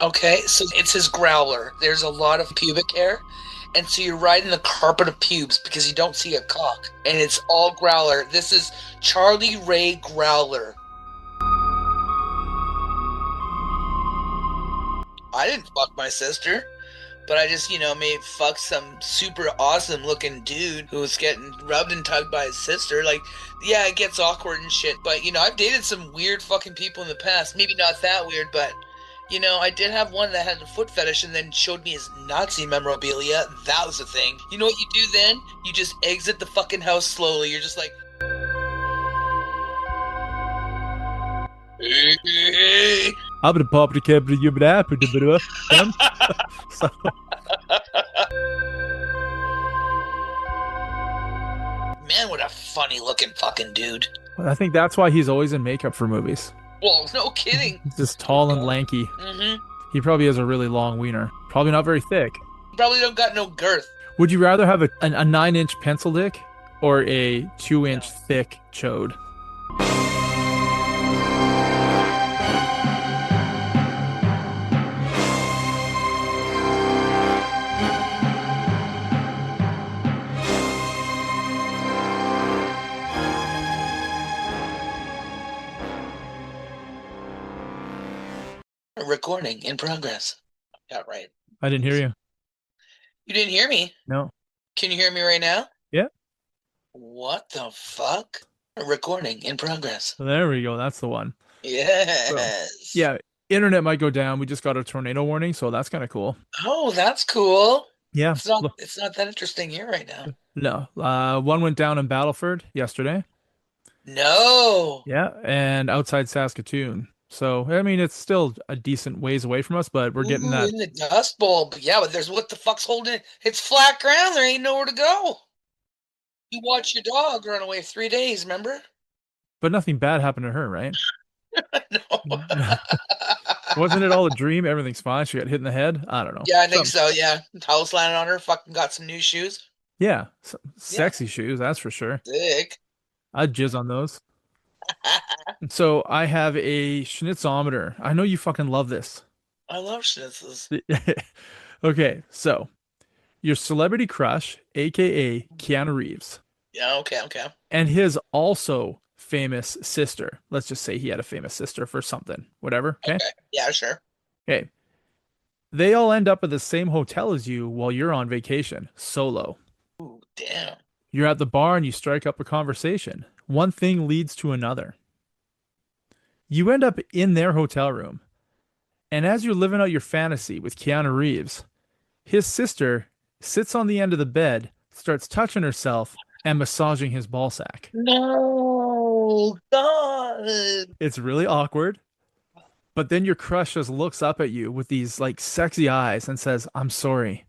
Okay, so it's his growler. There's a lot of pubic hair, and so you're riding the carpet of pubes because you don't see a cock, and it's all growler. This is Charlie Ray Growler. I didn't fuck my sister, but I just, may fuck some super awesome looking dude who was getting rubbed and tugged by his sister. Like, yeah, it gets awkward and shit, but I've dated some weird fucking people in the past. Maybe not that weird, but I did have one that had a foot fetish and then showed me his Nazi memorabilia. That was a thing. You know what you do then? You just exit the fucking house slowly. You're just like, hey. I'm paprika, so Man, what a funny looking fucking dude. I think that's why he's always in makeup for movies. Well, no kidding. Just tall and lanky. Mm-hmm. He probably has a really long wiener. Probably not very thick. Probably don't got no girth. Would you rather have a 9-inch pencil dick or a 2-inch thick chode? Recording in progress. Yeah, right. I didn't hear you. You didn't hear me? No. Can you hear me right now? Yeah. What the fuck? Recording in progress. So there we go. That's the one. Yes. So, yeah, internet might go down. We just got a tornado warning, so that's kind of cool. Oh, that's cool. Yeah. It's not that interesting here right now. No. One went down in Battleford yesterday. No. Yeah, and outside Saskatoon. So, I mean, it's still a decent ways away from us, but we're getting that. In the Dust Bowl. But yeah, but there's what the fuck's holding it? It's flat ground. There ain't nowhere to go. You watch your dog run away 3 days, remember? But nothing bad happened to her, right? No. Wasn't it all a dream? Everything's fine. She got hit in the head. I don't know. Yeah, I think so. Yeah. House landed on her. Fucking got some new shoes. Yeah. Sexy shoes, that's for sure. Sick. I'd jizz on those. So I have a Shnitzometer. I know you fucking love this. I love schnitzels. Okay, so your celebrity crush, aka Keanu Reeves, Yeah, okay. and his also famous sister. Let's just say he had a famous sister for something, whatever. Okay. Yeah, sure. Okay. They all end up at the same hotel as you while you're on vacation, solo. Ooh, damn. You're at the bar and you strike up a conversation. One thing leads to another. You end up in their hotel room. And as you're living out your fantasy with Keanu Reeves, his sister sits on the end of the bed, starts touching herself, and massaging his ball sack. No, God. It's really awkward. But then your crush just looks up at you with these like sexy eyes and says, I'm sorry,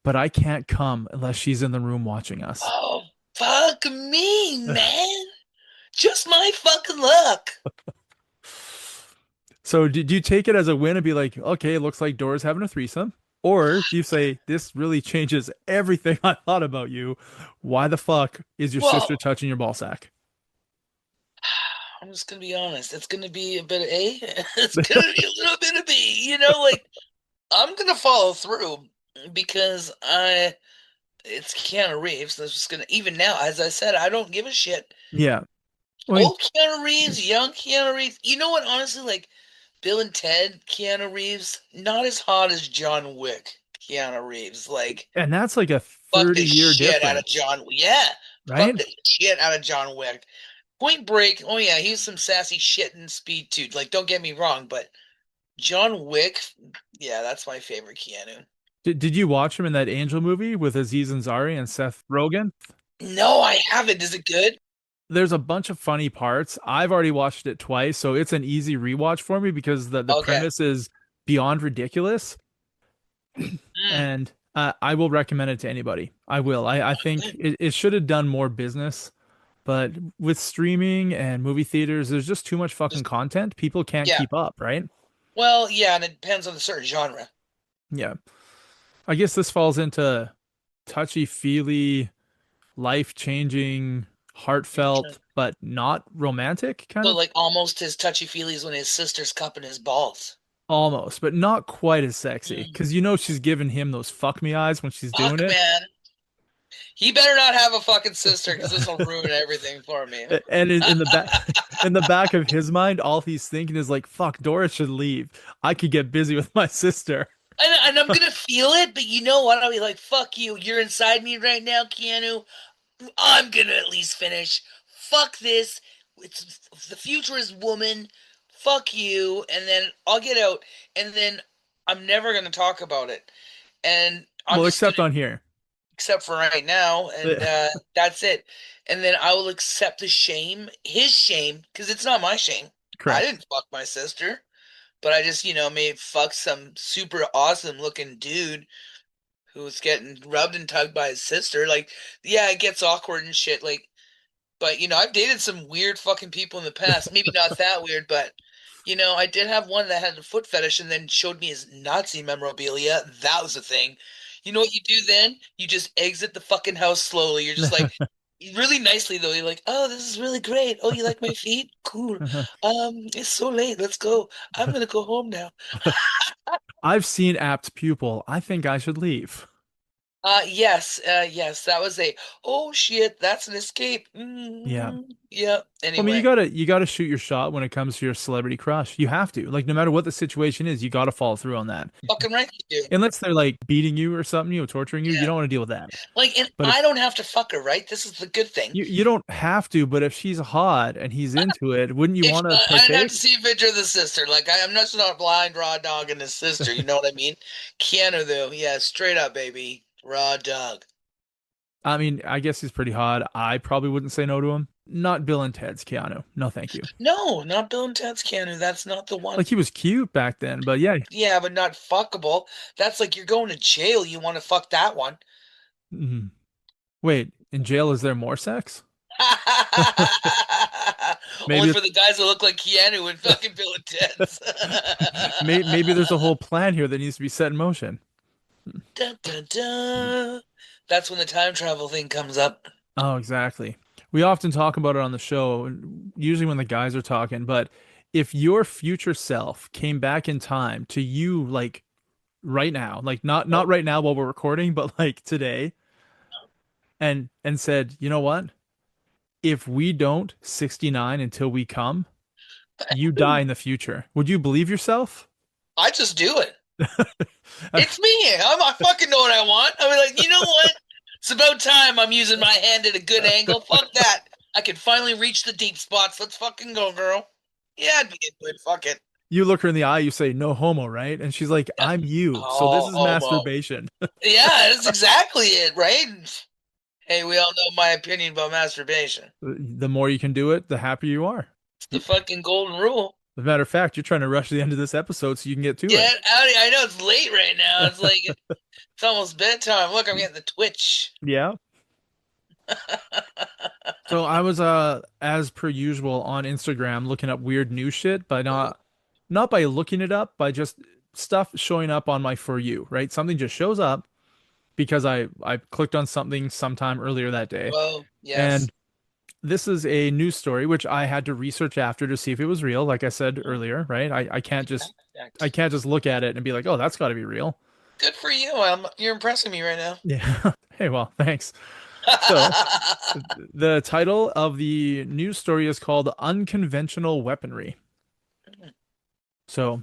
but I can't come unless she's in the room watching us. Oh, fuck me, man. Just my fucking luck. So did you take it as a win and be like, okay, it looks like Dora's having a threesome? Or do you say, this really changes everything I thought about you? Why the fuck is your sister touching your ball sack? I'm just gonna be honest. It's gonna be a bit of A. It's gonna be a little bit of B. Like I'm gonna follow through because it's Keanu Reeves. That's just gonna even now, as I said, I don't give a shit. Yeah. Old Keanu Reeves, young Keanu Reeves. You know what? Honestly, like Bill and Ted, Keanu Reeves, not as hot as John Wick, Keanu Reeves. Like, and that's like a fuck the 30-year shit difference. out of John. Yeah, right? Fuck the shit out of John Wick. Point Break. Oh yeah, he's some sassy shit in Speed 2. Like, don't get me wrong, but John Wick, yeah, that's my favorite Keanu. Did you watch him in that Angel movie with Aziz Ansari and Seth Rogen? No, I haven't. Is it good? There's a bunch of funny parts. I've already watched it twice, so it's an easy rewatch for me because the premise is beyond ridiculous. And I will recommend it to anybody. I will. I think it should have done more business, but with streaming and movie theaters, there's just too much fucking content. People can't keep up, right? Well, yeah, and it depends on the certain genre. Yeah. I guess this falls into touchy-feely, life-changing, heartfelt, but not romantic kind of. Like almost his touchy-feelies when his sister's cupping his balls. Almost, but not quite as sexy. Mm. Because you know she's giving him those fuck me eyes when she's doing Fuck, it. man. He better not have a fucking sister because this will ruin everything for me. And in the back in the back of his mind, all he's thinking is like, fuck, Doris should leave. I could get busy with my sister. And I'm gonna feel it, but you know what? I'll be like, fuck you. You're inside me right now, Keanu. I'm gonna at least finish. Fuck this. It's the future is woman. Fuck you. And then I'll get out. And then I'm never gonna talk about it. And I'm Well, just gonna, except on here. except for right now. And Yeah, that's it. And then I will accept the shame, his shame, because it's not my shame. I correct. didn't fuck my sister, but I just, may fuck some super awesome looking dude who was getting rubbed and tugged by his sister. Like, yeah, it gets awkward and shit. Like, but I've dated some weird fucking people in the past. Maybe not that weird, but I did have one that had a foot fetish and then showed me his Nazi memorabilia. That was a thing. You know what you do then? You just exit the fucking house slowly. You're just like, really nicely though. You're like, oh, this is really great. Oh, you like my feet? Cool. It's so late. Let's go. I'm gonna go home now. I've seen apt pupil. I think I should leave. Yes, that was a, oh shit, that's an escape. Yeah. Yeah. Well, I mean, Anyway, you gotta shoot your shot when it comes to your celebrity crush. You have to. Like, no matter what the situation is, you gotta follow through on that. fucking right you do. Unless they're like beating you or something, torturing you, you Yeah. don't want to deal with that. Like, and But if I don't have to fuck her, right? This is the good thing. you don't have to, but if she's hot and he's into it, wouldn't you If want to I didn't have to partake? see a picture of the sister, like I'm just not blind raw dog and his sister. You know what I mean? Keanu though, yeah, straight up, baby, raw dog. I mean, I guess he's pretty hot. I probably wouldn't say no to him. Not Bill and Ted's Keanu. No, thank you. No, not Bill and Ted's Keanu. That's not the one. Like he was cute back then, but yeah. Yeah, but not fuckable. That's like you're going to jail. You want to fuck that one. Mhm. Wait, in jail is there more sex? Only Maybe for the guys that look like Keanu and fucking Bill and Ted's. maybe there's a whole plan here that needs to be set in motion. Dun, dun, dun. That's when the time travel thing comes up. Oh, exactly. We often talk about it on the show, usually when the guys are talking, but if your future self came back in time to you like right now, like not Oh, right now while we're recording, but like today, and said, "You know what? If we don't 69 until we come, you die in the future." Would you believe yourself? I just do it. It's me. I fucking know what I want. I'll be like, you know what? It's about time I'm using my hand at a good angle. Fuck that. I can finally reach the deep spots. Let's fucking go, girl. Yeah, I'd be into it. Fuck it. You look her in the eye, you say, "No homo," right? And she's like, Yeah. "I'm you." So this Oh, is homo. masturbation. Yeah, that's exactly it, right? Hey, we all know my opinion about masturbation. The more you can do it, the happier you are. It's the fucking golden rule. As a matter of fact, you're trying to rush the end of this episode so you can get to it. Get out of here. I know it's late right now. It's like it's almost bedtime. Look, I'm getting the twitch. Yeah. So I was as per usual on Instagram looking up weird new shit, but not by looking it up, by just stuff showing up on my For You, right? Something just shows up because I clicked on something sometime earlier that day. Well, yes. And this is a news story which I had to research after to see if it was real, like I said earlier, right? I can't just look at it and be like, "Oh, that's got to be real." Good for you. You're impressing me right now. Yeah. Hey, well, thanks. So, the title of the news story is called Unconventional Weaponry. So,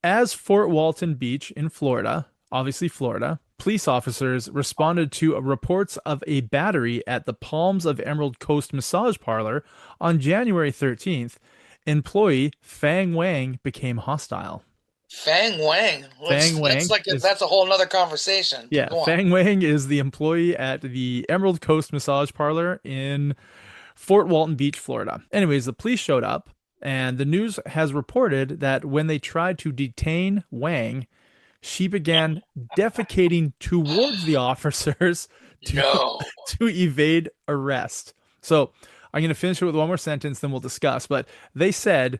as Fort Walton Beach in Florida, obviously Florida, police officers responded to reports of a battery at the Palms of Emerald Coast massage parlor on January 13th. Employee Fang Wang became hostile. Fang Wang. Fang That's Wang like is that's a whole nother conversation. But Yeah, go on. Fang Wang is the employee at the Emerald Coast massage parlor in Fort Walton Beach, Florida. Anyways, the police showed up, and the news has reported that when they tried to detain Wang, she began defecating towards the officers to No. to evade arrest. So I'm going to finish it with one more sentence, then we'll discuss. But they said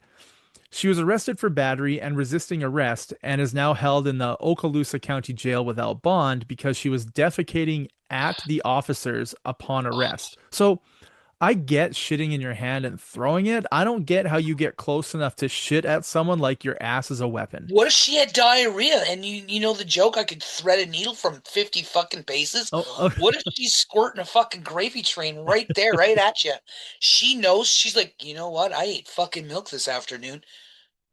she was arrested for battery and resisting arrest and is now held in the Okaloosa County Jail without bond because she was defecating at the officers upon arrest. So I get shitting in your hand and throwing it. I don't get how you get close enough to shit at someone like your ass is a weapon. What if she had diarrhea and you know the joke, I could thread a needle from 50 fucking paces? Oh, What if she's squirting a fucking gravy train right there, right at you? She knows, she's like, you know what? I ate fucking milk this afternoon.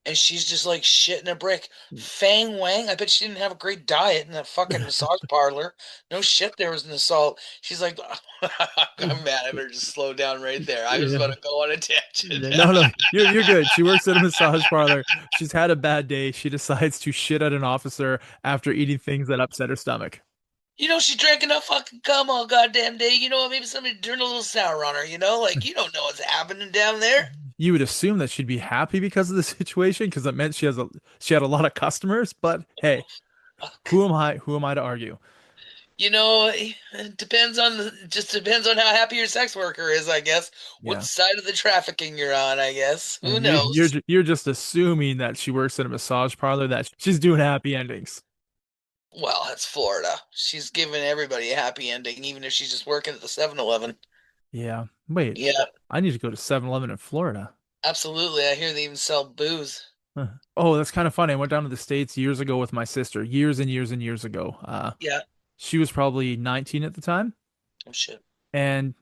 And she's just like shitting a brick. Fang Wang, I bet she didn't have a great diet in that fucking massage parlor. No shit, there was an assault. She's like, I'm mad. I better just slow down right there. I was about yeah. to go on a tangent. No, no, you're good. She works at a massage parlor. She's had a bad day. She decides to shit at an officer after eating things that upset her stomach. You know, she drank enough fucking cum all goddamn day. You know what? Maybe somebody turned a little sour on her, you know? Like, you don't know what's happening down there. You would assume that she'd be happy because of the situation, because it meant she had a lot of customers. But hey, Fuck. who am I to argue? You know, it depends on just depends on how happy your sex worker is, I guess. What Yeah. side of the trafficking you're on, I guess. Who And knows? you're just assuming that she works at a massage parlor, that she's doing happy endings. Well, that's Florida. She's giving everybody a happy ending, even if she's just working at the 7-Eleven. Yeah. Wait, Yeah, I need to go to 7-Eleven in Florida. absolutely. I hear they even sell booze. Huh. Oh, that's kind of funny. I went down to the States years ago with my sister, years and years and years ago. Yeah. She was probably 19 at the time. Oh, shit. And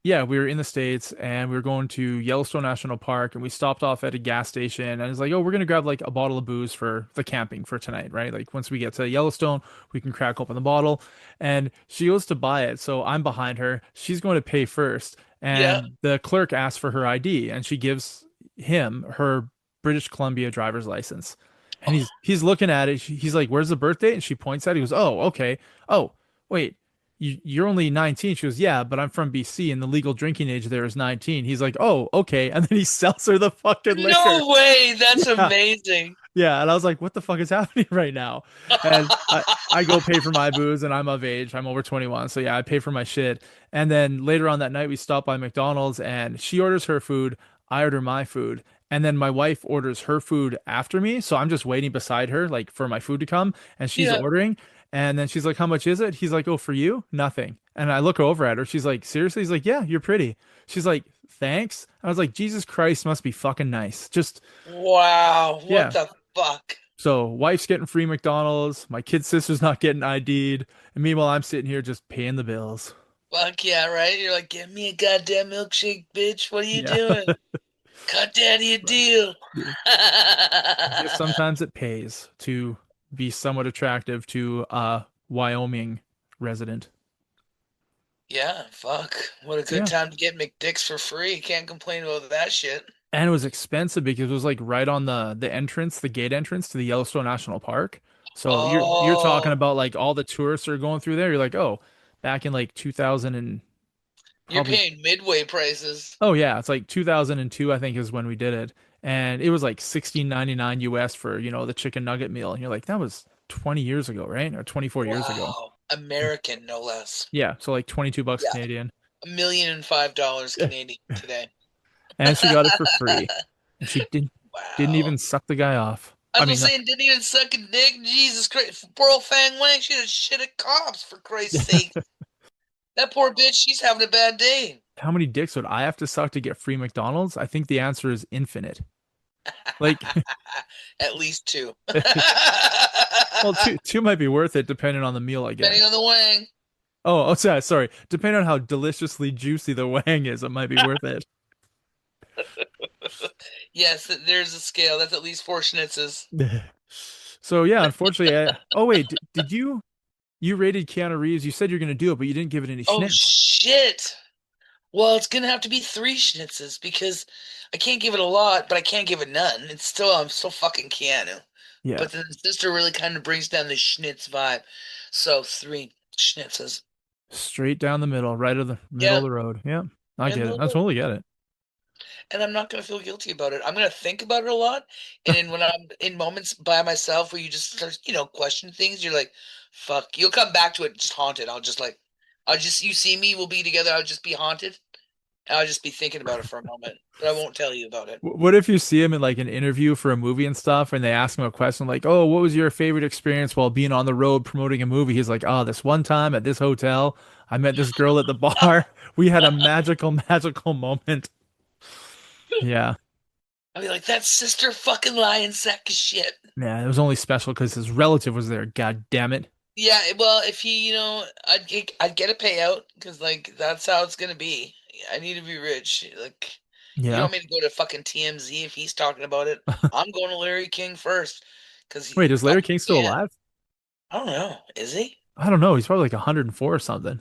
yeah, we were in the States and we were going to Yellowstone National Park and we stopped off at a gas station and it's like, oh, we're gonna grab like a bottle of booze for the camping for tonight, right? Like once we get to Yellowstone, we can crack open the bottle. And she goes to buy it. So I'm behind her. She's going to pay first. Yeah. And the clerk asks for her ID and she gives him her British Columbia driver's license. And Oh, he's looking at it. He's like, "Where's the birthday?" And she points at it. He goes, "Oh, okay. Oh, wait, you're only 19." She goes, "Yeah, but I'm from BC and the legal drinking age there is 19." He's like, "Oh, okay." And then he sells her the fucking liquor. no way. That's Yeah. amazing. Yeah. And I was like, what the fuck is happening right now? And I go pay for my booze and I'm of age. I'm over 21. So yeah, I pay for my shit. And then later on that night, we stop by McDonald's and she orders her food. I order my food. And then my wife orders her food after me. So I'm just waiting beside her, like for my food to come. And she's Yeah. ordering. And then she's like, "How much is it?" He's like, "Oh, for you, nothing." And I look over at her. She's like, "Seriously?" He's like, "Yeah, you're pretty." She's like, "Thanks." I was like, Jesus Christ must be fucking nice. Just, Wow. What yeah. the fuck? So wife's getting free McDonald's. My kid sister's not getting ID'd. And meanwhile, I'm sitting here just paying the bills. Fuck yeah, right? You're like, give me a goddamn milkshake, bitch. What are you Yeah. doing? Cut daddy a deal. I guess sometimes it pays to be somewhat attractive to a Wyoming resident. Yeah, fuck. What a good Yeah. time to get McDicks for free. Can't complain about that shit. And it was expensive because it was like right on the entrance, the gate entrance to the Yellowstone National Park. So you're talking Oh, about like all the tourists are going through there. You're like, oh, back in like 2000 and you're probably, paying midway prices. oh yeah, it's like 2002 I think is when we did it. And it was like 16.99 US for, the chicken nugget meal. And you're like, that was 20 years ago, right? Or 24 years ago. Wow. American, no less. Yeah, so like 22 bucks Yeah, Canadian. $1,005 Canadian today. And she got it for free. And she didn't Wow. even suck the guy off. I I was gonna mean, say, didn't even suck a dick. Jesus Christ. Poor old Fang Wang, she had shit at cops, for Christ's sake. That poor bitch, she's having a bad day. how many dicks would I have to suck to get free McDonald's? I think the answer is infinite. Like, At least two. well, two might be worth it depending on the meal I get. Depending on the wang. Oh, sorry. Depending on how deliciously juicy the wang is, it might be worth it. Yes, there's a scale. That's at least four schnitzes. So yeah, unfortunately, oh wait, did you rated Keanu Reeves? You said you're gonna do it, but you didn't give it any Oh schnitz. shit. Well, it's gonna have to be three schnitzes because I can't give it a lot, but I can't give it none. I'm still fucking Keanu. Yeah, But then the sister really kind of brings down the schnitz vibe. So three schnitzes. straight down the middle, right of the middle Yeah. of the road. Yeah, I And get it. I totally get it. I'm not gonna feel guilty about it. I'm gonna think about it a lot. And then when I'm in moments by myself where you just start, question things, you're like, fuck. You'll come back to it just haunted. You see me, we'll be together, I'll just be haunted. I'll just be thinking about it for a moment, but I won't tell you about it. What if you see him in like an interview for a movie and stuff, and they ask him a question like, "Oh, what was your favorite experience while being on the road promoting a movie?" He's like, "Oh, this one time at this hotel, I met this girl at the bar. We had a magical, magical moment." Yeah. I'll be like, that sister fucking lying sack of shit. Yeah, it was only special because his relative was there. God damn it. Yeah, well, if he, I'd get a payout because like that's how it's gonna be. I need to be rich. Like, you Yeah. want me to go to fucking TMZ if he's talking about it? I'm going to Larry King first because Wait, is Larry fuck, King still yeah. alive? I don't know. Is he? I don't know. He's probably like 104 or something.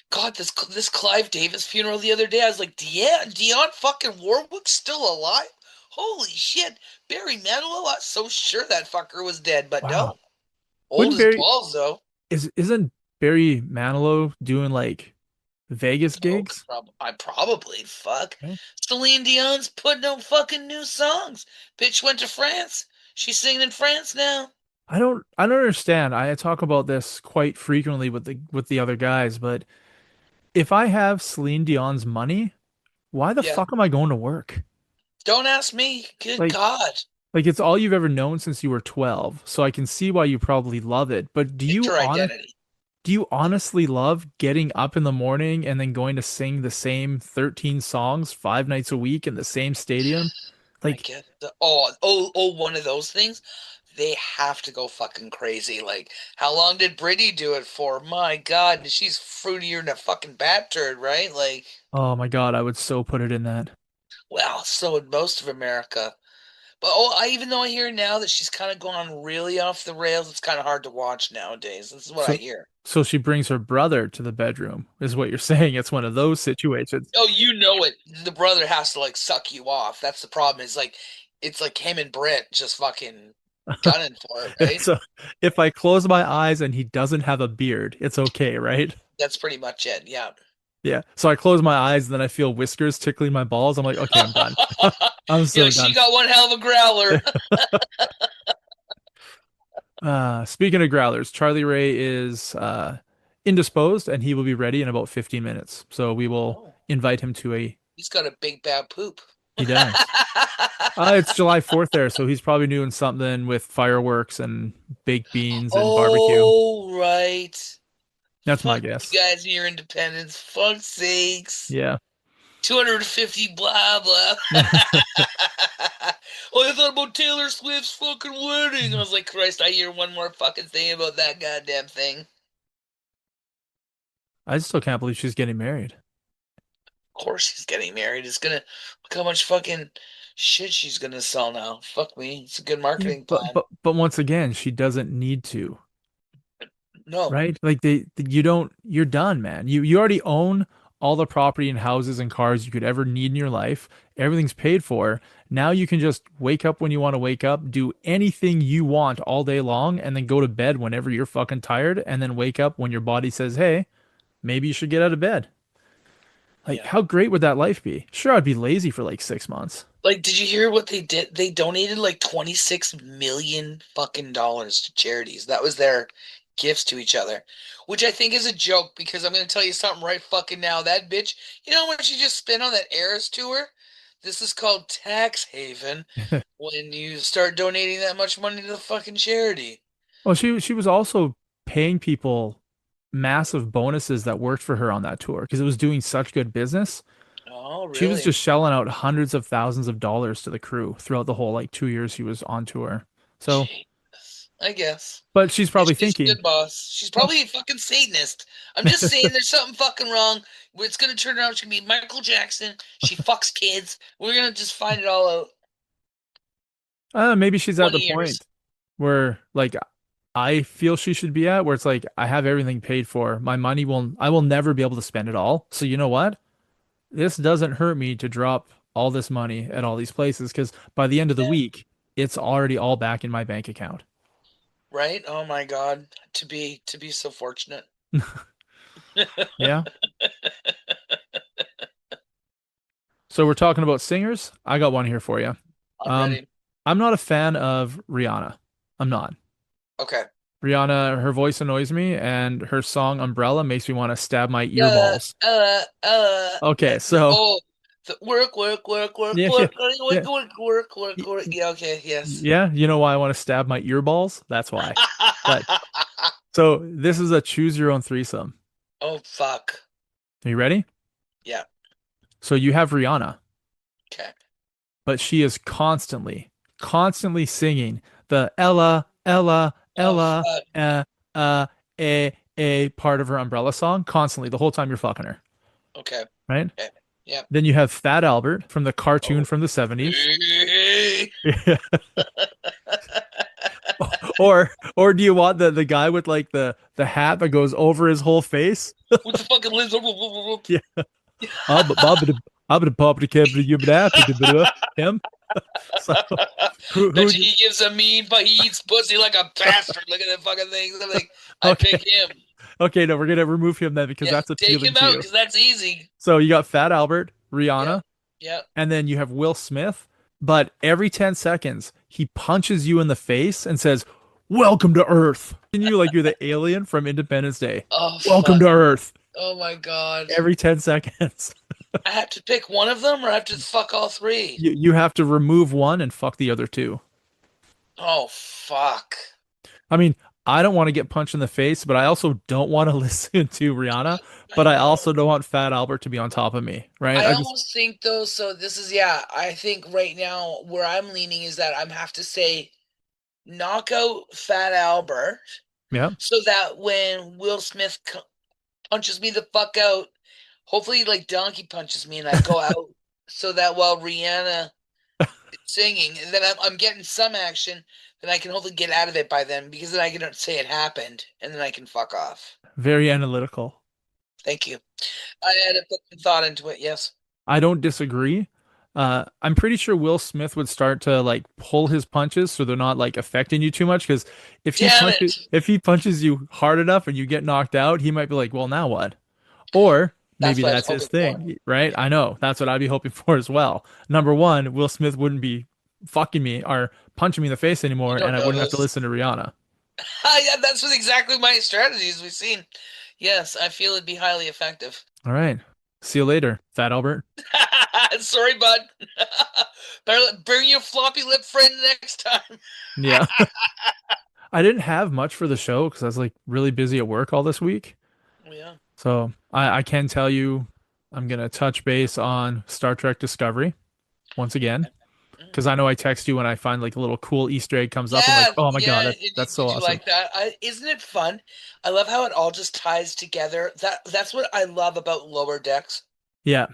God, this Clive Davis funeral the other day, I was like, yeah, Dionne fucking Warwick's still alive? Holy shit. Barry Manilow, I was so sure that fucker was dead, but Wow. no. Old Wouldn't as Barry balls, though. isn't Barry Manilow doing like Vegas Oh, gigs? I probably, fuck. Okay. Celine Dion's putting out fucking new songs. Bitch went to France. She's singing in France now. I don't understand. I talk about this quite frequently with the other guys, but if I have Celine Dion's money, why the Yeah. fuck am I going to work? Don't ask me. Good Like God. like it's all you've ever known since you were 12, so I can see why you probably love it. But It's her identity. do you honestly love getting up in the morning and then going to sing the same 13 songs 5 nights a week in the same stadium? I Like, get one of those things. They have to go fucking crazy. Like, how long did Britney do it for? My God, she's fruitier than a fucking bat turd, right? Like, oh my God, I would so put it in that. well, so would most of America. But even though I hear now that she's kind of gone really off the rails, it's kind of hard to watch nowadays. This is what I So hear. so she brings her brother to the bedroom, is what you're saying. It's one of those situations. Oh, you know it. The brother has to like suck you off. That's the problem. It's like him and Britt just fucking gunning for it, right? So if I close my eyes and he doesn't have a beard, it's okay, right? That's pretty much it. Yeah. Yeah. So I close my eyes and then I feel whiskers tickling my balls. I'm like, okay, I'm done. I'm You're so like, she done. got one hell of a growler. Speaking of growlers, Charlie Ray is indisposed and he will be ready in about 15 minutes. So we will Oh, invite him to a he's got a big bad poop. he does. It's July 4th there, so he's probably doing something with fireworks and baked beans and barbecue. Oh, right. That's my Fuck you guess. guys and your independence. Fuck sakes. Yeah. 250 blah blah. Oh, I thought about Taylor Swift's fucking wedding. I was like, Christ, I hear one more fucking thing about that goddamn thing. I still can't believe she's getting married. Of course she's getting married. It's gonna look how much fucking shit she's gonna sell now. Fuck me. It's a good Yeah, marketing but plan. but but once again, she doesn't need to, No. right? Like you don't you're done, man. You already own all the property and houses and cars you could ever need in your life. Everything's paid for. Now you can just wake up when you want to wake up, do anything you want all day long, and then go to bed whenever you're fucking tired, and then wake up when your body says, "Hey, maybe you should get out of bed." Like, Yeah. how great would that life be? Sure, I'd be lazy for like 6 months. Like, did you hear what they did? They donated like 26 million fucking dollars to charities. That was their gifts to each other, which I think is a joke because I'm gonna tell you something right fucking now. That bitch, you know how much she just spent on that Eras tour? This is called tax haven when you start donating that much money to the fucking charity. Well, she was also paying people massive bonuses that worked for her on that tour because it was doing such good business. Oh, She was really? just shelling out hundreds of thousands of dollars to the crew throughout the whole like 2 years she was on tour. So, Jesus. I guess. but she's Yeah, probably she's a thinking, good boss. She's well, probably a fucking Satanist. I'm just saying there's something fucking wrong. It's gonna turn around. She's gonna be Michael Jackson. She fucks kids. We're gonna just find it all out. maybe she's at the 20 years. point where like I feel she should be at, where it's like I have everything paid for. I will never be able to spend it all. So you know what? This doesn't hurt me to drop all this money at all these places because by the end of the Yeah. week, it's already all back in my bank account. Right? Oh my God. To be so fortunate. Yeah. So we're talking about singers. I got one here for you. I'm Um, ready. I'm not a fan of Rihanna. I'm not. Okay. Rihanna, her voice annoys me, and her song Umbrella makes me want to stab my ear balls. Uh, uh, uh, Okay, so oh. Work, work, work, work, Yeah, yeah, work, work, yeah. work, work, work, work. Yeah, okay, yes. Yeah, you know why I want to stab my earballs? That's why. But so this is a choose your own threesome. Oh, fuck. Are you ready? Yeah, So you have Rihanna, okay. but she is constantly singing the Ella, Ella, Oh, Ella, fuck. uh, uh, a part of her Umbrella song constantly the whole time you're fucking her, Okay. right? Okay. Yeah. Then you have Fat Albert from the cartoon Oh. from the 70s. Or do you want the guy with like the hat that goes over his whole face? With the fucking lizard. Yeah. I'm pop the cabinet you him. So who Bet you he gives a mean, but he eats pussy like a bastard. Look at that fucking thing. I'm like, I okay. pick him. Okay, no, we're gonna remove him then because Yeah, that's take appealing him to out you. because that's easy. So you got Fat Albert, Yeah. Rihanna, Yeah. and then you have Will Smith, but every 10 seconds he punches you in the face and says, "Welcome to Earth." And you like you're the alien from Independence Day. Oh, Welcome fuck. to Earth. Oh, my God. Every 10 seconds. I have to pick one of them or I have to fuck all three? You have to remove one and fuck the other two. Oh, fuck. I mean, I don't want to get punched in the face, but I also don't want to listen to Rihanna, I but I know. also don't want Fat Albert to be on top of me, right? I I just, almost think, though, so this is, yeah, I think right now where I'm leaning is that I have to say knock out Fat Albert yeah, so that when Will Smith punches me the fuck out, hopefully like donkey punches me and I go out so that while Rihanna is singing, and then I'm getting some action, then I can hopefully get out of it by then because then I can say it happened and then I can fuck off. very analytical. Thank you. I had to put some thought into it. Yes. I don't disagree. I'm pretty sure Will Smith would start to like pull his punches so they're not like affecting you too much because Damn it. if he punches you hard enough and you get knocked out, he might be like, "Well, now what?" Or That's maybe what I was that's his hoping for. thing, right? I know. That's what I'd be hoping for as well. Number one, Will Smith wouldn't be fucking me or punching me in the face You anymore, don't and I know wouldn't have to this. listen to Rihanna. Yeah, that's what exactly my strategies we've seen. Yes, I feel it'd be highly effective. All right. See you later, Fat Albert. Sorry, bud. Better bring your floppy lip friend next time. Yeah. I didn't have much for the show because I was like really busy at work all this week. Yeah. So I can tell you I'm gonna touch base on Star Trek Discovery once again. Because I know I text you when I find like a little cool Easter egg comes up. I'm like, Yeah, oh my God, yeah. that's so Did you awesome. like that? Isn't it fun? I love how it all just ties together. That's what I love about Lower Decks Yeah.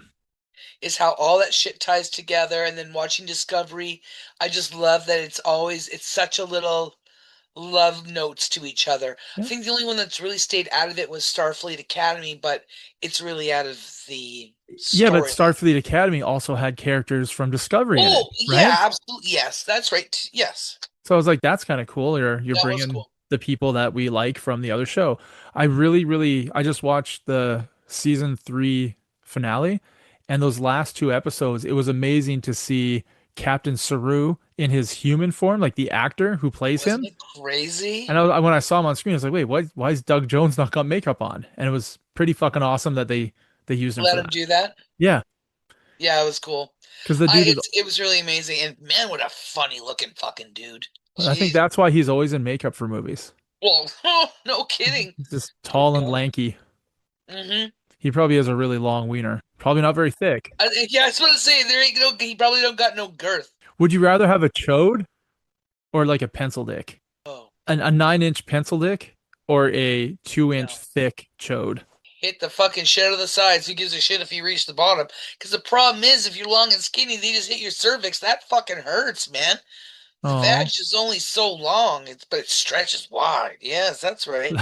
is how all that shit ties together. And then watching Discovery, I just love that it's such a little love notes to each other. I Yeah. think the only one that's really stayed out of it was Starfleet Academy, but it's really out of the Yeah, but story. Starfleet Academy also had characters from Discovery in it, Oh, right? yeah, absolutely. Yes, that's right. Yes, So I was like, that's kind of cool. You're that was bringing cool. the people that we like from the other show. I just watched the season 3 finale, and those last two episodes, it was amazing to see Captain Saru in his human form, like the actor who plays Wasn't him. it crazy? And when I saw him on screen, I was like, wait, why is Doug Jones not got makeup on? And it was pretty fucking awesome that they used him Let for him that. do that? Yeah, Yeah, it was cool. because the dude is, It was really amazing. And man, what a funny looking fucking dude. I think Jeez. that's why he's always in makeup for movies. Well, no kidding. He's just Good tall and God. lanky. Mm-hmm. He probably has a really long wiener. Probably not very thick. Yeah, I was about to say there ain't no. He probably don't got no girth. Would you rather have a chode or like a pencil dick? Oh A 9-inch pencil dick or a 2-inch no. thick chode? Hit the fucking shit out of the sides. Who gives a shit if you reach the bottom? Because the problem is, if you're long and skinny, they just hit your cervix. That fucking hurts, man. The vag Oh, is only so long, but it stretches wide. Yes, that's right.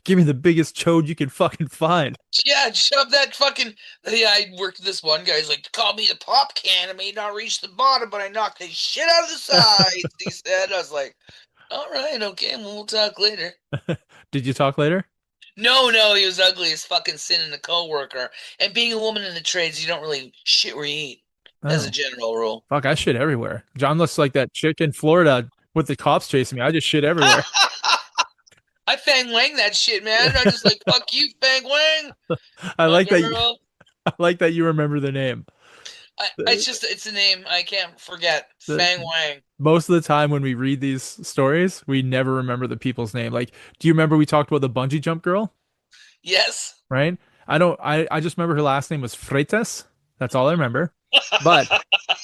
give me the biggest chode you can fucking find. Yeah, shove that fucking. Yeah, I worked with this one guy. He's like, call me the pop can. I may not reach the bottom, but I knocked the shit out of the sides. He said. I was like, all right, okay, well, we'll talk later. Did you talk later? No, he was ugly as fucking sin in a coworker. And being a woman in the trades, you don't really shit where you eat, as a Oh, general rule. fuck, I shit everywhere. John looks like that chick in Florida with the cops chasing me. I just shit everywhere. I Fang Wang that shit, man. I just like, fuck you, Fang Wang, I my like that girl. I like that you remember the name. It's a name I can't forget. The Fang Wang. most of the time when we read these stories, we never remember the people's name. Like, do you remember we talked about the bungee jump girl? Yes. Right? I don't I just remember her last name was Freitas. That's all I remember. But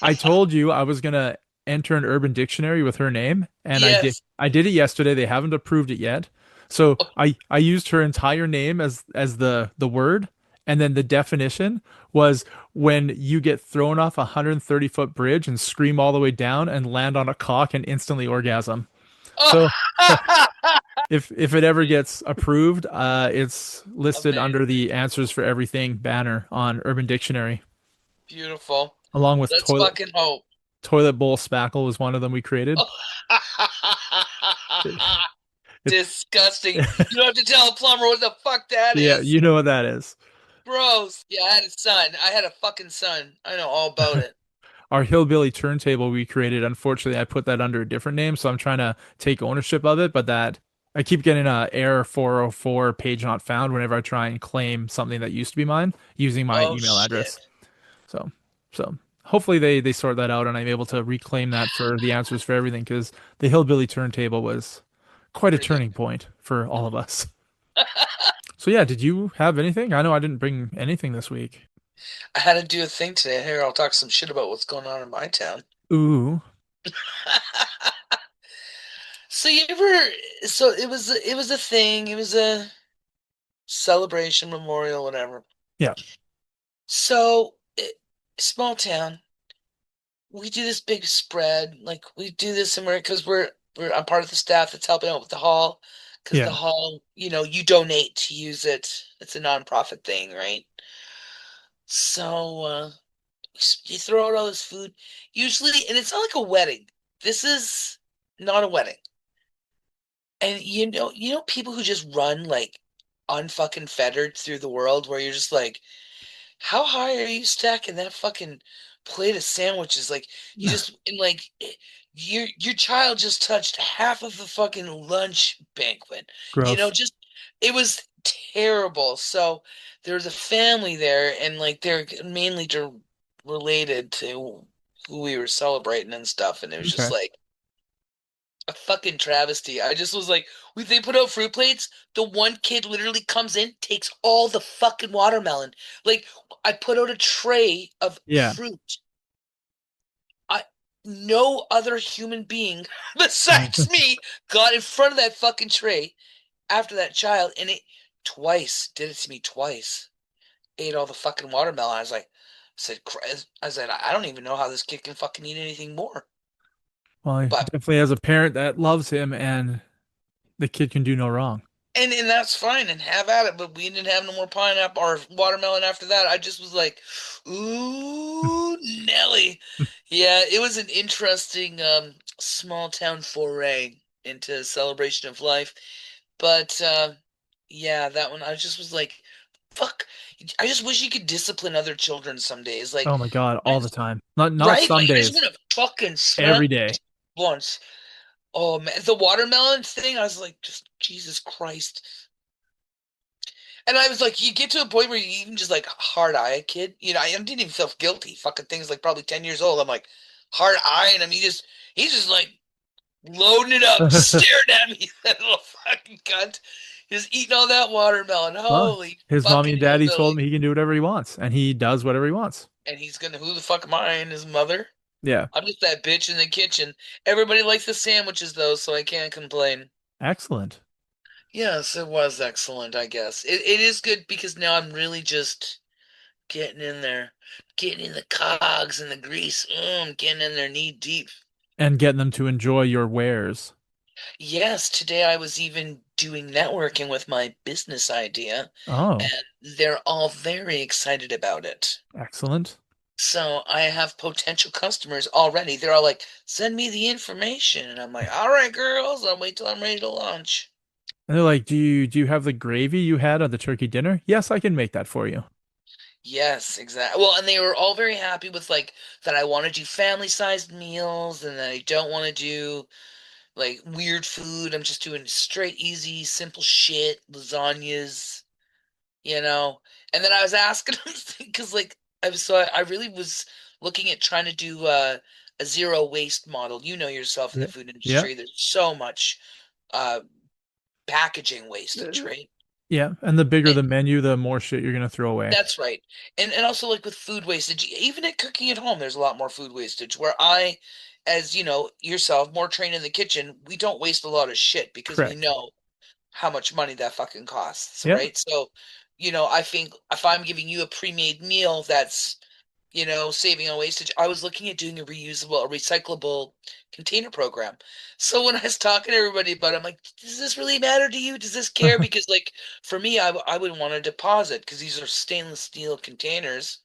I told you I was gonna enter an urban dictionary with her name, and I did Yes. I did it yesterday. They haven't approved it yet. So I used her entire name as the word, and then the definition was when you get thrown off a 130-foot bridge and scream all the way down and land on a cock and instantly orgasm. Oh, So if it ever gets approved, it's listed under amazing. the Answers for Everything banner on Urban Dictionary, Beautiful. along with Let's fucking hope. toilet bowl spackle was one of them we created. It, it's Disgusting. You don't have to tell a plumber what the fuck that yeah, is. you know what that is. Gross. Yeah, I had a son. I had a fucking son. I know all about it. Our hillbilly turntable we created, unfortunately, I put that under a different name, so I'm trying to take ownership of it, but that I keep getting a error 404 page not found whenever I try and claim something that used to be mine using my Oh email shit. address. So, so hopefully they sort that out and I'm able to reclaim that for the Answers for Everything because the hillbilly turntable was quite a turning Ridiculous. point for all of us. So yeah, did you have anything? I know I didn't bring anything this week. I had to do a thing today. Here, I'll talk some shit about what's going on in my town. Ooh, So you ever? So it was a thing. It was a celebration, memorial, whatever. yeah, So small town. We do this big spread. Like we do this somewhere because we're I'm part of the staff that's helping out with the hall. Because the yeah, hall, you donate to use it. It's a nonprofit thing, right? So you throw out all this food, usually, and it's not like a wedding. This is not a wedding. And people who just run like unfucking fettered through the world, where you're just like, how high are you stacking that fucking plate of sandwiches? Like you just and like your child just touched half of the fucking lunch banquet. gross. Just it was terrible. So there was a family there, and like they're mainly related to who we were celebrating and stuff, and it was just Okay. like a fucking travesty. I just was like, when they put out fruit plates, the one kid literally comes in, takes all the fucking watermelon. Like, I put out a tray of Yeah. fruit. I No other human being besides me got in front of that fucking tray after that child, and it twice did it to me twice. Ate all the fucking watermelon. I said, I don't even know how this kid can fucking eat anything more. Well, he But definitely has a parent that loves him and the kid can do no wrong. And that's fine and have at it, but we didn't have no more pineapple or watermelon after that. I just was like, ooh, Nelly. Yeah, it was an interesting small town foray into celebration of life. But yeah, that one I just was like, fuck. I just wish you could discipline other children some days. Like, Oh my God, all the time. Not right? some Like, I just days, want to fucking smack every day. once. Oh man, the watermelon thing, I was like, just Jesus Christ. And I was like, you get to a point where you even just like hard eye a kid. I didn't even feel guilty. Fucking things like probably 10 years old. I'm like hard eyeing him. He's just like loading it up, staring at me, that little fucking cunt. He's eating all that watermelon. Well, Holy his mommy fucking and daddy told him hillbilly. he can do whatever he wants, and he does whatever he wants. And he's gonna, who the fuck am I and his mother? Yeah, I'm just that bitch in the kitchen. Everybody likes the sandwiches though, so I can't complain. excellent. Yes, it was excellent, I guess. It is good because now I'm really just getting in there, getting in the cogs and the grease. I'm getting in there knee deep. And getting them to enjoy your wares. Yes, today I was even doing networking with my business idea, Oh, and they're all very excited about it. excellent. So I have potential customers already. They're all like, send me the information. And I'm like, all right, girls, I'll wait till I'm ready to launch. And they're like, "Do you have the gravy you had on the turkey dinner? Yes, I can make that for you." Yes, exactly. Well, and they were all very happy with like that I want to do family-sized meals and that I don't want to do like weird food. I'm just doing straight, easy, simple shit, lasagnas, you know. And then I was asking them because like I really was looking at trying to do a zero waste model. You know yourself in the Yeah. food Yeah. industry, there's so much uh, packaging wastage, Uh, right? Yeah. And the bigger And the menu, the more shit you're gonna throw away. that's right. And also like with food wastage, even at cooking at home, there's a lot more food wastage. Where I, as you know, yourself, more trained in the kitchen, we don't waste a lot of shit because we Correct. know how much money that fucking costs, Yeah. right? So, I think if I'm giving you a pre-made meal that's, saving on wastage, I was looking at doing a reusable, a recyclable container program. So when I was talking to everybody about it, I'm like, does this really matter to you? Does this care? Because like for me, I would want a deposit because these are stainless steel containers.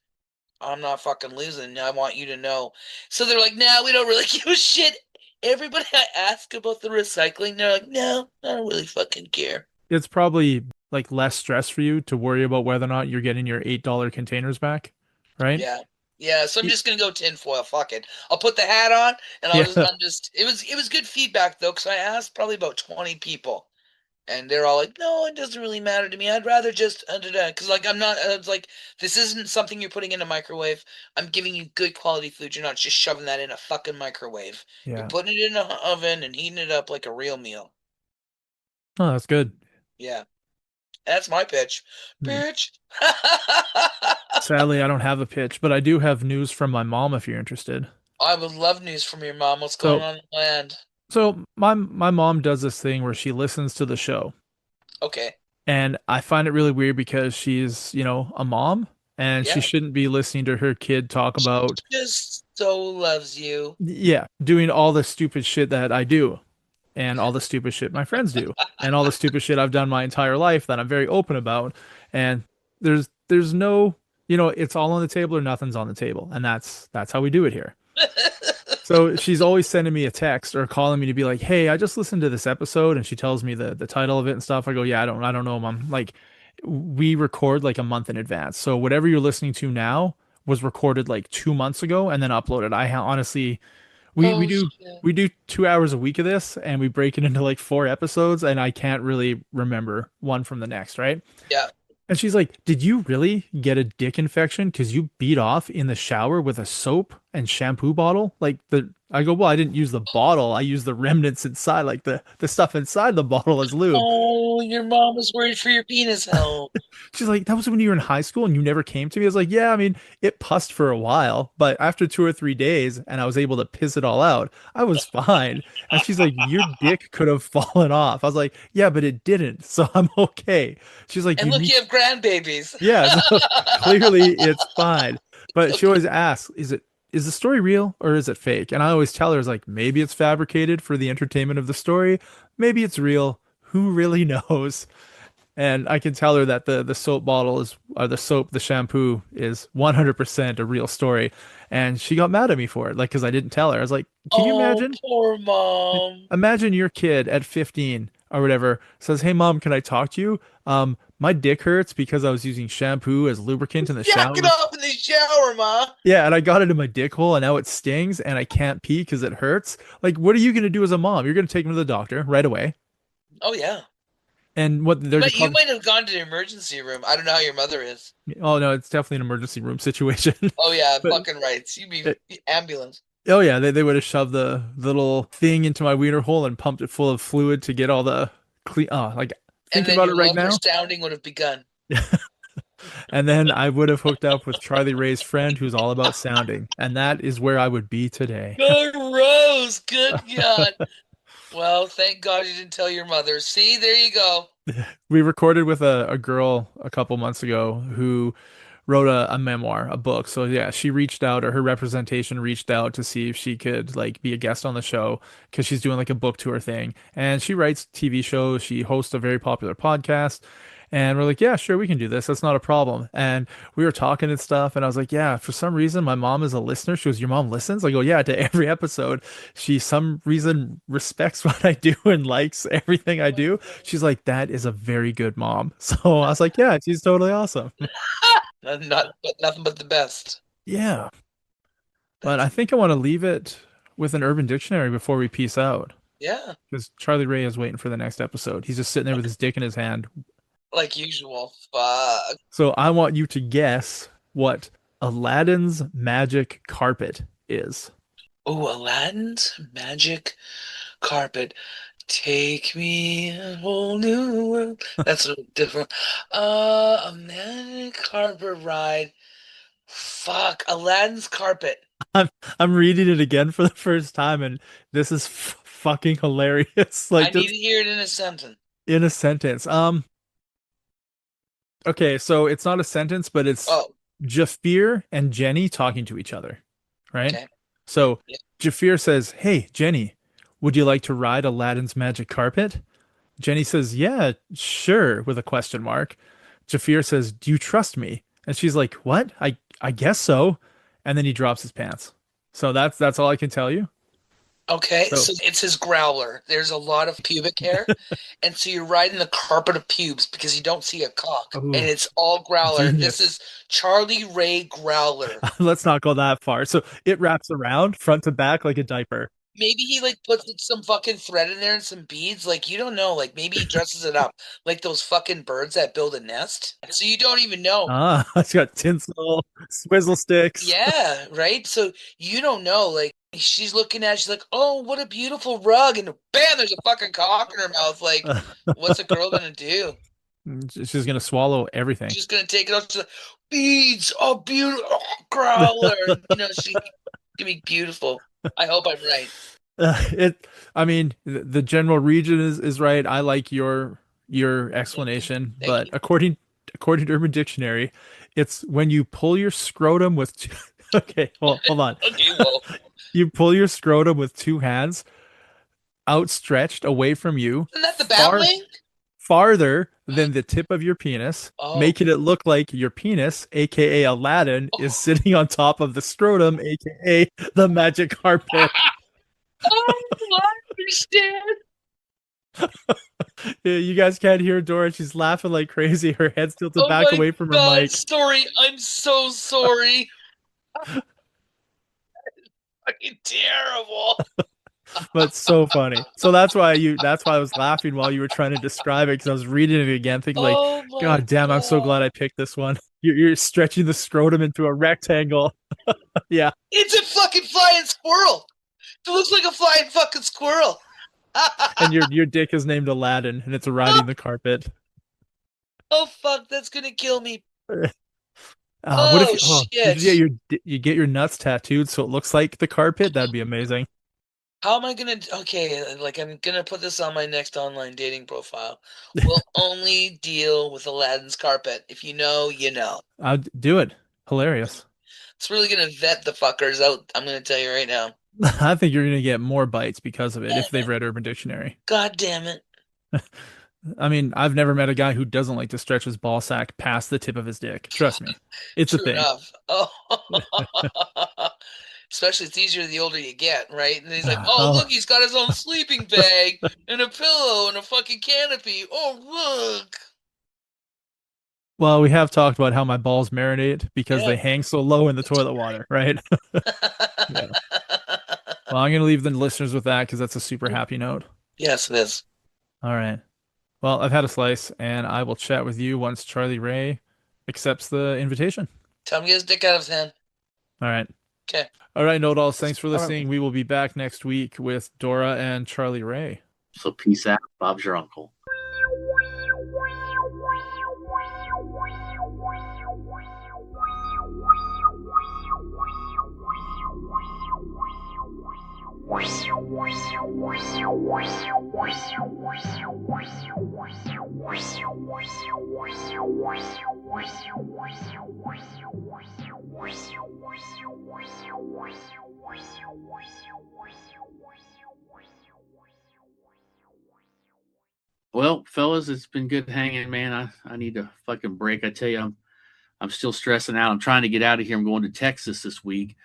I'm not fucking losing. I want you to know. So they're like, nah, we don't really give a shit. Everybody I ask about the recycling, they're like, no, I don't really fucking care. It's probably like less stress for you to worry about whether or not you're getting your $8 containers back, right? Yeah. Yeah, so I'm Y- just gonna go tinfoil. Fuck it. I'll put the hat on, and Yeah. I'm just. It was good feedback though, because I asked probably about 20 people, and they're all like, "No, it doesn't really matter to me. I'd rather just because like I'm not. It's like this isn't something you're putting in a microwave. I'm giving you good quality food. You're not just shoving that in a fucking microwave. You're Yeah. putting it in an oven and heating it up like a real meal. Oh, that's good. Yeah, that's my pitch. Mm. Bitch. Sadly, I don't have a pitch, but I do have news from my mom if you're interested. I would love news from your mom. What's going So, on in the land? my mom does this thing where she listens to the show. Okay. And I find it really weird because she's, a mom and she Yeah. shouldn't be listening to her kid talk about, Just so loves you. yeah, doing all the stupid shit that I do and all the stupid shit my friends do and all the stupid shit I've done my entire life that I'm very open about. And there's no, it's all on the table or nothing's on the table. And that's how we do it here. So she's always sending me a text or calling me to be like, "Hey, I just listened to this episode," and she tells me the title of it and stuff. I go, "Yeah, I don't know, Mom." Like, we record like a month in advance, so whatever you're listening to now was recorded like 2 months ago and then uploaded. Honestly, we Oh do shit. we do 2 hours a week of this, and we break it into like 4 episodes, and I can't really remember one from the next, right? Yeah. And she's like, "Did you really get a dick infection because you beat off in the shower with a soap and shampoo bottle?" Like I go, "Well, I didn't use the bottle. I used the remnants inside, like the stuff inside the bottle as lube." Oh, your mom was worried for your penis health. She's like, "That was when you were in high school and you never came to me." I was like, "Yeah, I mean, it pussed for a while, but after 2 or 3 days and I was able to piss it all out, I was fine." And she's like, "Your dick could have fallen off." I was like, "Yeah, but it didn't, so I'm okay." She's like, And "You look, need." you have grandbabies. Yeah, so clearly it's fine. But she always asks, is the story real or is it fake? And I always tell her, it's like, maybe it's fabricated for the entertainment of the story. Maybe it's real. Who really knows? And I can tell her that the soap bottle is, or the soap, the shampoo is 100% a real story. And she got mad at me for it, like, because I didn't tell her. I was like, can you Oh, imagine? poor mom. Imagine your kid at 15 or whatever says, "Hey mom, can I talk to you? My dick hurts because I was using shampoo as lubricant in the Jack it shower." off in the shower, ma. Yeah, and I got it in my dick hole and now it stings and I can't pee because it hurts. Like, what are you gonna do as a mom? You're gonna take him to the doctor right away. Oh yeah. And what they're But just you probably, might have gone to the emergency room. I don't know how your mother is. oh no, it's definitely an emergency room situation. Oh yeah, But fucking rights. You be it, ambulance. oh yeah, they would have shoved the little thing into my wiener hole and pumped it full of fluid to get all the clean. Oh, like And thinking then about your it right lover now. sounding would have begun. And then I would have hooked up with Charlie Ray's friend who's all about sounding. And that is where I would be today. Good Rose, good God. Well, thank God you didn't tell your mother. See, there you go. We recorded with a girl a couple months ago who wrote a memoir, a book. So yeah, she reached out, or her representation reached out to see if she could like be a guest on the show because she's doing like a book tour thing. And she writes TV shows. She hosts a very popular podcast. And we're like, yeah, sure, we can do this. That's not a problem. And we were talking and stuff. And I was like, yeah, for some reason, my mom is a listener. She goes, your mom listens? I go, yeah, to every episode. She, some reason, respects what I do and likes everything I do. She's like, that is a very good mom. So I was like, yeah, she's totally awesome. Nothing but the best. Yeah. But I That's think I want to leave it with an Urban Dictionary before we peace out yeah, because Charlie Ray is waiting for the next episode. He's just sitting there with his dick in his hand. like usual. Fuck. So I want you to guess what Aladdin's magic carpet is? Oh, Aladdin's magic carpet. Take me a whole new world. That's a different. A magic carpet ride. Fuck, Aladdin's carpet. I'm I'm reading it again for the first time, and this is fucking hilarious. I Like need just to hear it in a sentence. in a sentence. Okay, so it's not a sentence, but it's Oh, Jafir and Jenny talking to each other, right? okay. So Yeah. Jafir says, "Hey, Jenny, would you like to ride Aladdin's magic carpet?" Jenny says, "Yeah, sure," with a question mark. Jafir says, "Do you trust me?" And she's like, "What? I guess so." And then he drops his pants. So that's all I can tell you. Okay, So, so it's his growler. There's a lot of pubic hair, and so you're riding the carpet of pubes because you don't see a cock, and oh, it's all growler. This genius. is Charlie Ray Growler. Let's not go that far. So it wraps around front to back like a diaper. Maybe he like puts some fucking thread in there and some beads. Like you don't know. Like maybe he dresses it up like those fucking birds that build a nest. So you don't even know. Ah, it's got tinsel, swizzle sticks. Yeah, right. So you don't know. Like she's looking at, it, she's like, "Oh, what a beautiful rug!" And bam, there's a fucking cock in her mouth. Like, what's a girl gonna do? She's gonna swallow everything. She's gonna take it off. She's like, beads, oh, beautiful, oh, growler. You know, she gonna be beautiful. I hope I'm right. It, I mean, the general region is right. I like your Thank you. explanation, Thank but you. according to Urban Dictionary, it's when you pull your scrotum with two, okay, well, hold on. Okay, well, You pull your scrotum with two hands outstretched away from you, isn't that the bat wing? farther than the tip of your penis, Oh, making it look like your penis, aka Aladdin, is oh, sitting on top of the scrotum, aka the magic carpet. oh, I understand. Yeah, you guys can't hear Dora. She's laughing like crazy. Her head's tilted Oh back my away from her God, mic. sorry. I'm so sorry. Fucking terrible. But it's so funny. So that's why I was laughing while you were trying to describe it because I was reading it again, thinking like, Oh my God damn, I'm so glad God. I picked this one. You're stretching the scrotum into a rectangle. Yeah. It's a fucking flying squirrel. It looks like a flying fucking squirrel. And your dick is named Aladdin and it's riding the carpet. Oh fuck, that's gonna kill me. What if Oh you shit. just you get your nuts tattooed so it looks like the carpet? That'd be amazing. How am I gonna? Okay, like I'm gonna put this on my next online dating profile. We'll only deal with Aladdin's carpet. If you know, you know. I'd do it. Hilarious. It's really gonna vet the fuckers out. I'm gonna tell you right now. I think you're gonna get more bites because of it if they've read Urban Dictionary. God damn it. I mean, I've never met a guy who doesn't like to stretch his ball sack past the tip of his dick. Trust me, it's a True thing. enough. Oh. Especially it's easier the older you get, right? And he's like, "Oh, Oh, look, he's got his own sleeping bag and a pillow and a fucking canopy. Oh, look." well, we have talked about how my balls marinate because Yeah. they hang so low in the toilet water, right? Yeah. Well, I'm gonna leave the listeners with that because that's a super happy note. Yes, it is. All right. Well, I've had a slice, and I will chat with you once Charlie Ray accepts the invitation. Tell him to get his dick out of his hand. All right. Okay. All right, Knowitalls. Thanks for All right. listening. We will be back next week with Dora and Charlie Ray. So peace out. Bob's your uncle. Well, fellas, it's been good hanging, man. I need a fucking break. I tell you, I'm still stressing out. I'm trying to get out of here. I'm going to Texas this week.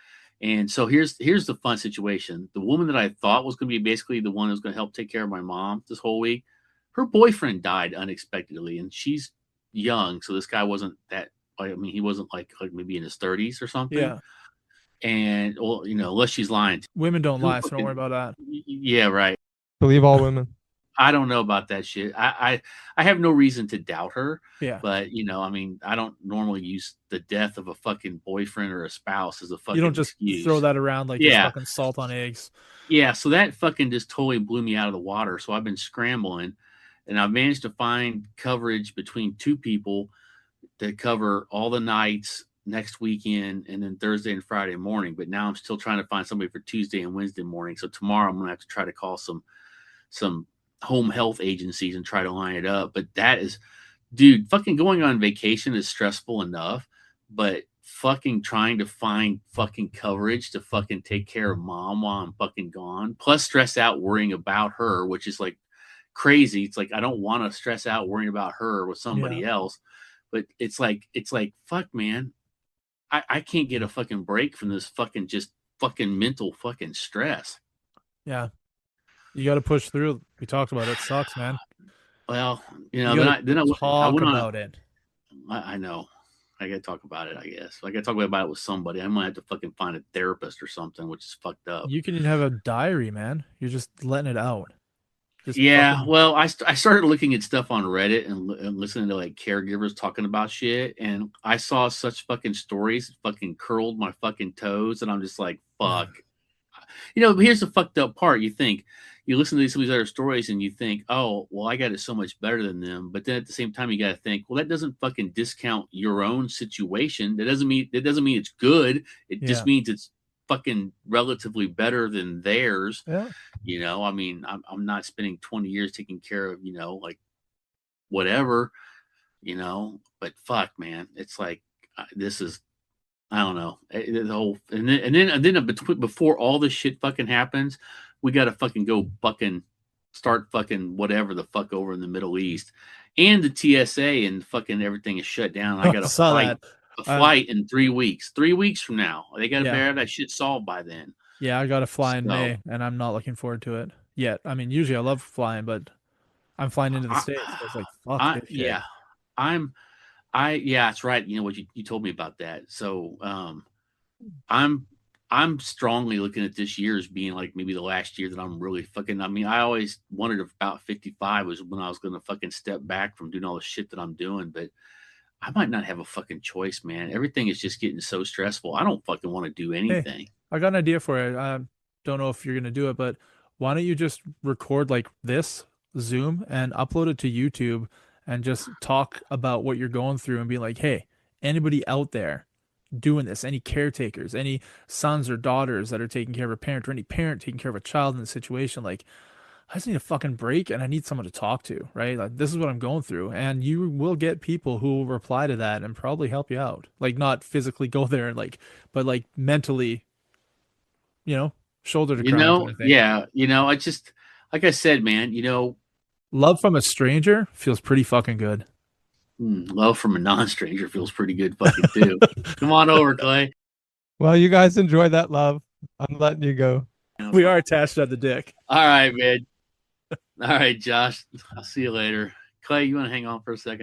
And so here's the fun situation. The woman that I thought was going to be basically the one who's going to help take care of my mom this whole week, her boyfriend died unexpectedly, and she's young. So this guy wasn't that. I mean, he wasn't like maybe in his 30s or something. Yeah. And well, unless she's lying. Women don't Who lie, so don't fucking- worry about that. Yeah, right. Believe all women. I don't know about that shit. I have no reason to doubt her. Yeah. But I mean, I don't normally use the death of a fucking boyfriend or a spouse as a fucking You don't just excuse. throw that around like it's fucking salt on eggs. Yeah. So that fucking just totally blew me out of the water. So I've been scrambling, and I've managed to find coverage between two people that cover all the nights next weekend and then Thursday and Friday morning. But now I'm still trying to find somebody for Tuesday and Wednesday morning. So tomorrow I'm gonna have to try to call some home health agencies and try to line it up. But that is, dude, fucking going on vacation is stressful enough, but fucking trying to find fucking coverage to fucking take care of mom while I'm fucking gone, plus stress out worrying about her, which is like crazy. It's like I don't want to stress out worrying about her with somebody else, but it's like fuck, man, I can't get a fucking break from this fucking just fucking mental fucking stress. Yeah, you got to push through. We talked about it. It sucks, man. Well, then I talk went on about it. I know. I gotta talk about it, I guess. I gotta talk about it with somebody. I might have to fucking find a therapist or something, which is fucked up. You can even have a diary, man. You're just letting it out. Well, I started looking at stuff on Reddit and listening to like caregivers talking about shit, and I saw such fucking stories that fucking curled my fucking toes, and I'm just like, fuck. But here's the fucked up part. You listen to some of these other stories and you think, oh, well, I got it so much better than them. But then at the same time, you got to think, well, that doesn't fucking discount your own situation. That doesn't mean it's good. It just means it's fucking relatively better than theirs. Yeah. I mean, I'm not spending 20 years taking care of, like whatever, but fuck, man, it's like, this is, I don't know, the whole, and then before all this shit fucking happens, we got to fucking go fucking start fucking whatever the fuck over in the Middle East, and the TSA and fucking everything is shut down. I got a flight in 3 weeks. 3 weeks from now, they got to have that shit solved by then. Yeah, I got to fly in May, and I'm not looking forward to it yet. I mean, usually I love flying, but I'm flying into the States. So it's like, fuck this shit. Yeah, that's right. You know what you told me about that. So, I'm strongly looking at this year as being like maybe the last year that I'm really fucking. I mean, I always wanted about 55 was when I was going to fucking step back from doing all the shit that I'm doing, but I might not have a fucking choice, man. Everything is just getting so stressful. I don't fucking want to do anything. Hey, I got an idea for it. I don't know if you're going to do it, but why don't you just record like this Zoom and upload it to YouTube and just talk about what you're going through and be like, hey, anybody out there doing this, any caretakers, any sons or daughters that are taking care of a parent, or any parent taking care of a child in this situation, like, I just need a fucking break and I need someone to talk to, right? Like, this is what I'm going through. And you will get people who will reply to that and probably help you out. Like, not physically go there and but like mentally, shoulder to ground kind of thing. Yeah. I just, like I said, man, love from a stranger feels pretty fucking good. Love from a non-stranger feels pretty good fucking too. Come on over, Clay. Well, you guys enjoy that love. I'm letting you go. We are attached at the dick. All right, man. All right, Josh. I'll see you later. Clay, you want to hang on for a second?